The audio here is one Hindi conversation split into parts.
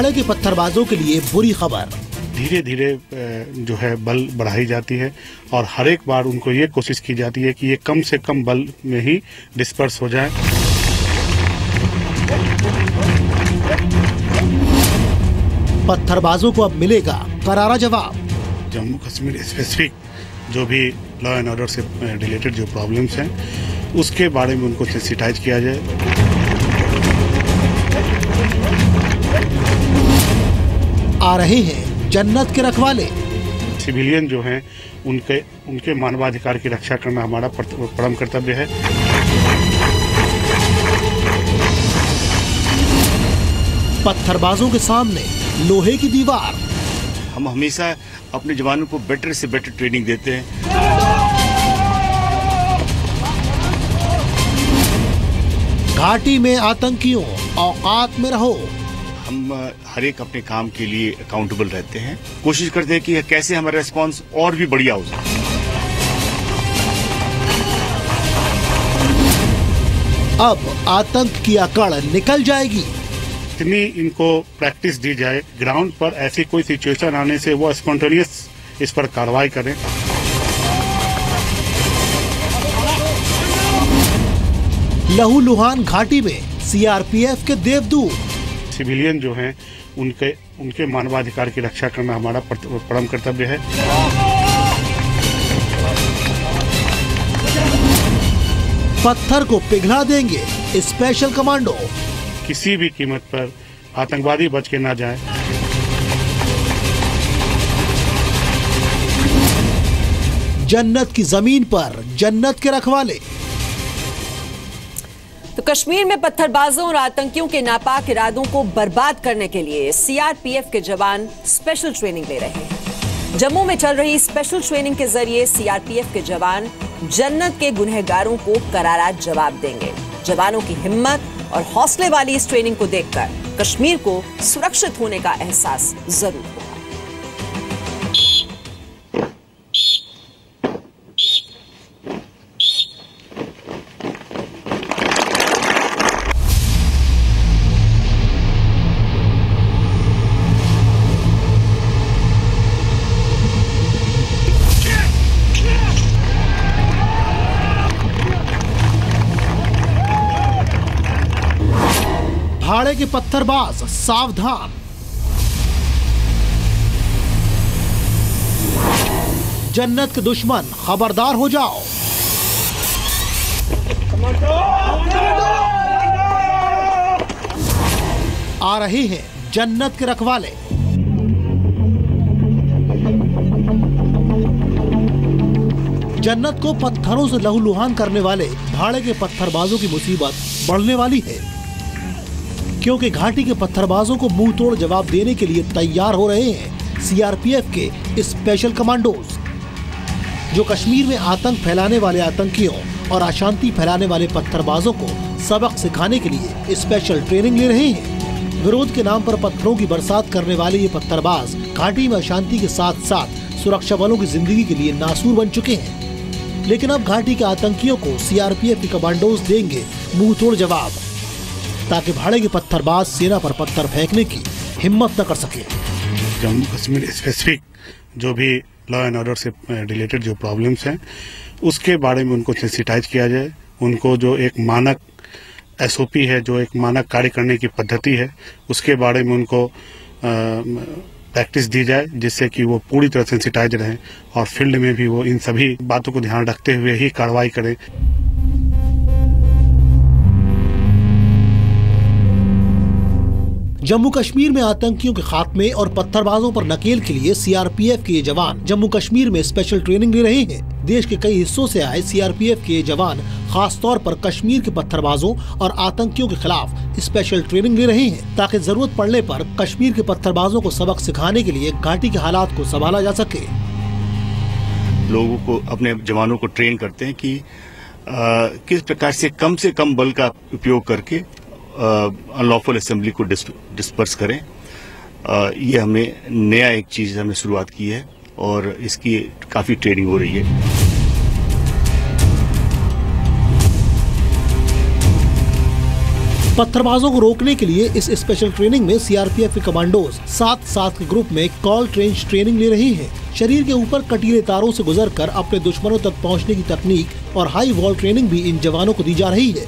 भाड़े के पत्थरबाजों के लिए बुरी खबर। धीरे धीरे जो है बल बढ़ाई जाती है और हर एक बार उनको ये कोशिश की जाती है कि ये कम से कम बल में ही डिस्पर्स हो जाए। पत्थरबाजों को अब मिलेगा करारा जवाब। जम्मू कश्मीर स्पेसिफिक जो भी लॉ एंड ऑर्डर से रिलेटेड जो प्रॉब्लम्स हैं उसके बारे में उनको सेंसिटाइज किया जाए। आ रहे हैं जन्नत के रखवाले। सिविलियन जो हैं उनके मानवाधिकार की रक्षा करना हमारा परम कर्तव्य है। पत्थरबाजों के सामने लोहे की दीवार। हम हमेशा अपने जवानों को बेटर से बेटर ट्रेनिंग देते हैं। घाटी में आतंकियों औकात में रहो। हम हर एक अपने काम के लिए अकाउंटेबल रहते हैं, कोशिश करते हैं कि कैसे हमारा रिस्पांस और भी बढ़िया हो जाए। अब आतंक की अकड़ निकल जाएगी। इतनी इनको प्रैक्टिस दी जाए, ग्राउंड पर ऐसी कोई सिचुएशन आने से वो स्पॉन्टेनियस इस पर कार्रवाई करें। लहूलुहान घाटी में सीआरपीएफ के देवदूत। सिविलियन जो हैं उनके मानवाधिकार की रक्षा करना हमारा परम कर्तव्य है। पत्थर को पिघला देंगे स्पेशल कमांडो। किसी भी कीमत पर आतंकवादी बच के ना जाए। जन्नत की जमीन पर जन्नत के रखवाले। तो कश्मीर में पत्थरबाजों और आतंकियों के नापाक इरादों को बर्बाद करने के लिए सीआरपीएफ के जवान स्पेशल ट्रेनिंग ले रहे हैं। जम्मू में चल रही स्पेशल ट्रेनिंग के जरिए सीआरपीएफ के जवान जन्नत के गुनहगारों को करारा जवाब देंगे। जवानों की हिम्मत और हौसले वाली इस ट्रेनिंग को देखकर कश्मीर को सुरक्षित होने का एहसास जरूर होगा। भाड़े के पत्थरबाज सावधान। जन्नत के दुश्मन खबरदार हो जाओ। आ रहे हैं जन्नत के रखवाले। जन्नत को पत्थरों से लहूलुहान करने वाले भाड़े के पत्थरबाजों की मुसीबत बढ़ने वाली है, क्योंकि घाटी के पत्थरबाजों को मुंह तोड़ जवाब देने के लिए तैयार हो रहे हैं सीआरपीएफ के स्पेशल कमांडोज, जो कश्मीर में आतंक फैलाने वाले आतंकियों और अशांति फैलाने वाले पत्थरबाजों को सबक सिखाने के लिए स्पेशल ट्रेनिंग ले रहे हैं। विरोध के नाम पर पत्थरों की बरसात करने वाले ये पत्थरबाज घाटी में अशांति के साथ साथ सुरक्षा बलों की जिंदगी के लिए नासूर बन चुके हैं। लेकिन अब घाटी के आतंकियों को सीआरपीएफ के कमांडोज देंगे मुंह तोड़ जवाब, ताकि भाड़े के पत्थरबाज सेना पर पत्थर फेंकने की हिम्मत न कर सके। जम्मू कश्मीर स्पेसिफिक जो भी लॉ एंड ऑर्डर से रिलेटेड जो प्रॉब्लम्स हैं उसके बारे में उनको सेंसिटाइज किया जाए। उनको जो एक मानक एसओपी है, जो एक मानक कार्य करने की पद्धति है, उसके बारे में उनको प्रैक्टिस दी जाए, जिससे कि वो पूरी तरह सेंसिटाइज रहें और फील्ड में भी वो इन सभी बातों को ध्यान रखते हुए ही कार्रवाई करें। जम्मू कश्मीर में आतंकियों के खात्मे और पत्थरबाजों पर नकेल के लिए सीआरपीएफ के ये जवान जम्मू कश्मीर में स्पेशल ट्रेनिंग ले रहे हैं। देश के कई हिस्सों से आए सीआरपीएफ के ये जवान खास तौर पर कश्मीर के पत्थरबाजों और आतंकियों के खिलाफ स्पेशल ट्रेनिंग ले रहे हैं, ताकि जरूरत पड़ने पर कश्मीर के पत्थरबाजों को सबक सिखाने के लिए घाटी के हालात को संभाला जा सके। लोगों को, अपने जवानों को ट्रेन करते हैं कि किस प्रकार से कम बल का उपयोग करके अनलॉफुल असेंबली को डिस्पर्स करें। ये हमने नया एक चीज हमने शुरुआत की है और इसकी काफी ट्रेनिंग हो रही है। पत्थरबाजों को रोकने के लिए इस स्पेशल ट्रेनिंग में सीआरपीएफ के कमांडोज 7-7 के ग्रुप में कॉल रेंज ट्रेनिंग ले रहे हैं। शरीर के ऊपर कटीले तारों से गुजरकर अपने दुश्मनों तक पहुंचने की तकनीक और हाई वॉल ट्रेनिंग भी इन जवानों को दी जा रही है।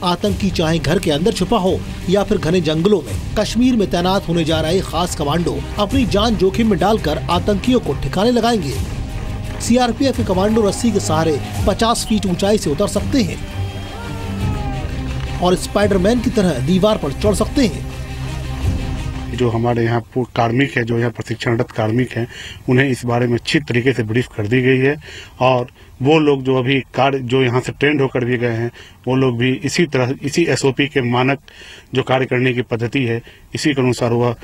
आतंकी चाहे घर के अंदर छुपा हो या फिर घने जंगलों में, कश्मीर में तैनात होने जा रहे खास कमांडो अपनी जान जोखिम में डालकर आतंकियों को ठिकाने लगाएंगे। सीआरपीएफ के कमांडो रस्सी के सहारे 50 फीट ऊंचाई से उतर सकते हैं और स्पाइडरमैन की तरह दीवार पर चढ़ सकते हैं। जो हमारे यहाँ कार्मिक है, जो यहाँ प्रशिक्षणरत कार्मिक हैं, उन्हें इस बारे में अच्छी तरीके से ब्रीफ कर दी गई है और वो लोग जो अभी कार्य जो यहाँ से ट्रेंड होकर भी गए हैं, वो लोग भी इसी तरह इसी एसओपी के मानक जो कार्य करने की पद्धति है, इसी के अनुसार वह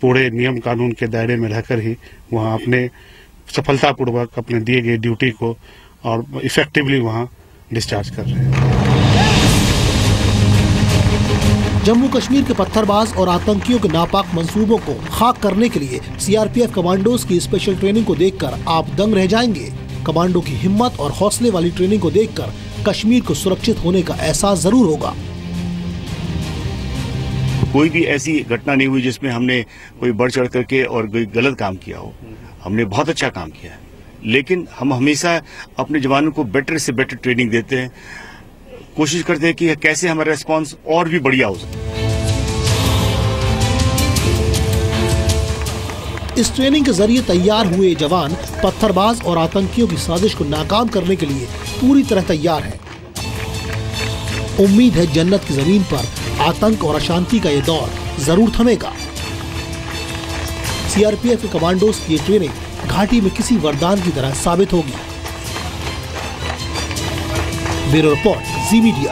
पूरे नियम कानून के दायरे में रहकर ही वहाँ अपने सफलतापूर्वक अपने दिए गए ड्यूटी को और इफेक्टिवली वहाँ डिस्चार्ज कर रहे हैं। जम्मू कश्मीर के पत्थरबाज और आतंकियों के नापाक मंसूबों को खाक करने के लिए सीआरपीएफ कमांडोज की स्पेशल ट्रेनिंग को देखकर आप दंग रह जाएंगे। कमांडो की हिम्मत और हौसले वाली ट्रेनिंग को देखकर कश्मीर को सुरक्षित होने का एहसास जरूर होगा। कोई भी ऐसी घटना नहीं हुई जिसमें हमने कोई बढ़ चढ़ करके और कोई गलत काम किया हो। हमने बहुत अच्छा काम किया है, लेकिन हम हमेशा अपने जवानों को बेटर से बेटर ट्रेनिंग देते हैं, कोशिश करते हैं कि कैसे हमारा रिस्पांस और भी बढ़िया हो सके। इस ट्रेनिंग के जरिए तैयार हुए जवान पत्थरबाज और आतंकियों की साजिश को नाकाम करने के लिए पूरी तरह तैयार हैं। उम्मीद है जन्नत की जमीन पर आतंक और अशांति का ये दौर जरूर थमेगा। सीआरपीएफ के कमांडोज की ये ट्रेनिंग घाटी में किसी वरदान की तरह साबित होगी। ब्यूरो रिपोर्ट, जी मीडिया।